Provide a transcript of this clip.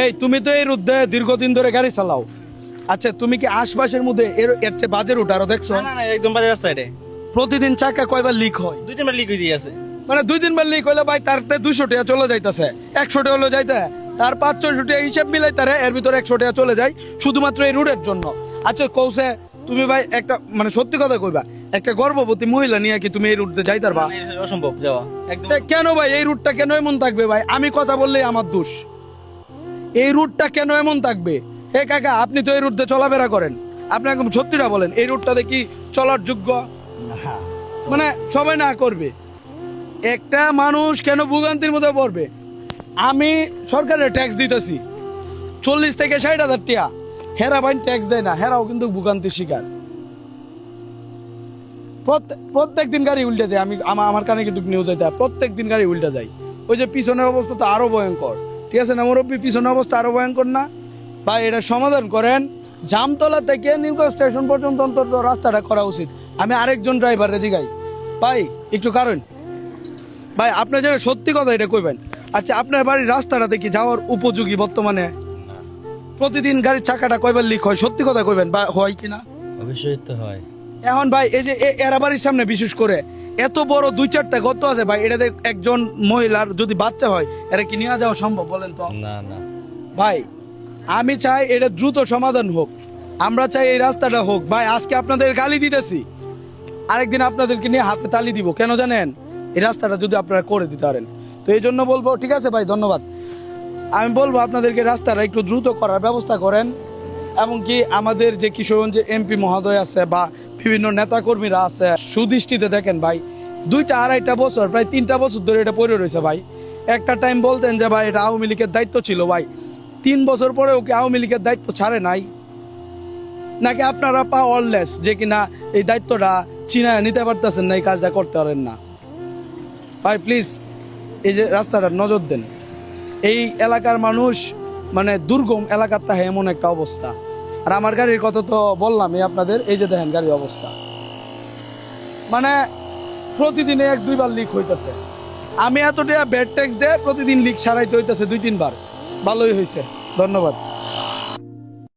এই তুমি তো এই রুদ্ধে দীর্ঘদিন ধরে গাড়ি চালাও, আচ্ছা তুমি কি আশপাশের মধ্যে এর চেয়ে বাজে রুট আরো দেখছো? না না একদম বাজে রাস্তা এটা। প্রতিদিন চাকা কয়বার লিক হয়? 2-3 বার লিক হয়ে আছে। মানে 2-3 বার লিক হইলে ভাই তার 200 টাকা চলে যাইতেছে, 100 টাকা হলো যাইতে, তার 500-600 টাকা হিসাব মিলাই তারে এর ভিতরে 100 টাকা চলে যায় শুধুমাত্র এই রুটের জন্য। আচ্ছা কৌশে তুমি ভাই একটা মানে সত্যি কথা কইবা, একটা গর্ভবতী মহিলা নিয়ে কি তুমি এই রুটে যাইতার বা? না, এটা অসম্ভব যাওয়া একদম। কেন ভাই এই রুটটা কেন এমন থাকবে ভাই? আমি কথা বললেই আমার দোষ। এই রুটটা কেন এমন থাকবে? এ কাকা আপনি তো এই রুটে চলাফেরা করেন, আপনি একদম সত্যিটা বলেন, এই রুটটাতে কি চলার যোগ্য? মানে সবাই না করবে, একটা মানুষ কেন ভোগান্তির মধ্যে পড়বে? আমি সরকারের ট্যাক্স দিতেছি 40 থেকে 60,000 টাকা, হেরা বাইন ট্যাক্স দেয় না, হেরাও কিন্তু ভোগান্তির শিকার। প্রত্যেক দিন গাড়ি উল্টে যায়, আমি আমার কানে কিন্তু নিউজ দেয় প্রত্যেক দিন গাড়ি উল্টে যায়। ওই যে পিছনের অবস্থা তো আরো ভয়ঙ্কর, ঠিক আছে না মুরব্বী? পিছনের অবস্থা আরো ভয়ঙ্কর না ভাই? এটা সমাধান করেন, জামতলা থেকে নীলগঞ্জ স্টেশন পর্যন্ত অন্তত রাস্তাটা করা উচিত। আমি আরেকজন ড্রাইভার রেজি গাই ভাই একটু কারণ ভাই আপনার যেটা সত্যি কথা এটা কইবেন। আচ্ছা আপনার বাড়ির রাস্তাটা দেখি যাওয়ার উপযোগী বর্তমানে? প্রতিদিন গাড়ির চাকাটা কয়বার লিক হয়? সত্যি কথা কইবেন বা হয় কিনা? অবশ্যই তো হয়। এখন ভাই এই যে এরা বাড়ির সামনে বিশেষ করে এত বড় 2-4টা গর্ত আছে ভাই, এটাতে একজন মহিলার যদি বাচ্চা হয় এরা কি নিয়ে যাওয়া সম্ভব বলেন তো? না না, ভাই আমি চাই এটা দ্রুত সমাধান হোক, আমরা চাই এই রাস্তাটা হোক। ভাই আজকে আপনাদের গালি দিতেছি, আরেকদিন আপনাদেরকে নিয়ে হাতে তালি দিব, কেন জানেন? এই রাস্তাটা যদি আপনারা করে দিতে পারেন। তো এই জন্য বলবো, ঠিক আছে ভাই ধন্যবাদ, আমি বলবো আপনাদেরকে রাস্তাটা একটু দ্রুত করার ব্যবস্থা করেন। এমনকি আমাদের যে কিশোরগঞ্জে এমপি মহোদয় আছে বা বিভিন্ন নেতাকর্মীরা আছে, সুদৃষ্টিতে দেখেন ভাই, 2-2.5 বছর প্রায় 3টা বছর ধরে এটা পড়ে রয়েছে ভাই। একটা টাইম বলতেন যে ভাই এটা আওয়ামী লীগের দায়িত্ব ছিল, ভাই 3 বছর পরে ওকে আওয়ামী লীগের দায়িত্ব ছাড়ে নাই? নাকি আপনারা পাওয়ারলেস যে কিনা এই দায়িত্বটা চিনায় নিতে পারতেছেন না, এই কাজটা করতে পারেন না? ভাই প্লিজ এই যে রাস্তাটা নজর দেন। এই এলাকার মানুষ মানে দুর্গম এলাকার তাহে এমন একটা অবস্থা। আর আমার গাড়ির কথা তো বললামই আপনাদের, এই যে দেখেন গাড়ির অবস্থা, মানে প্রতিদিনে 1-2 বার লিক হইতেছে। আমি এতটা ব্যাড ট্যাক্স দেয় প্রতিদিন লিক সারাইতে হইতেছে 2-3 বার। ভালোই হয়েছে, ধন্যবাদ।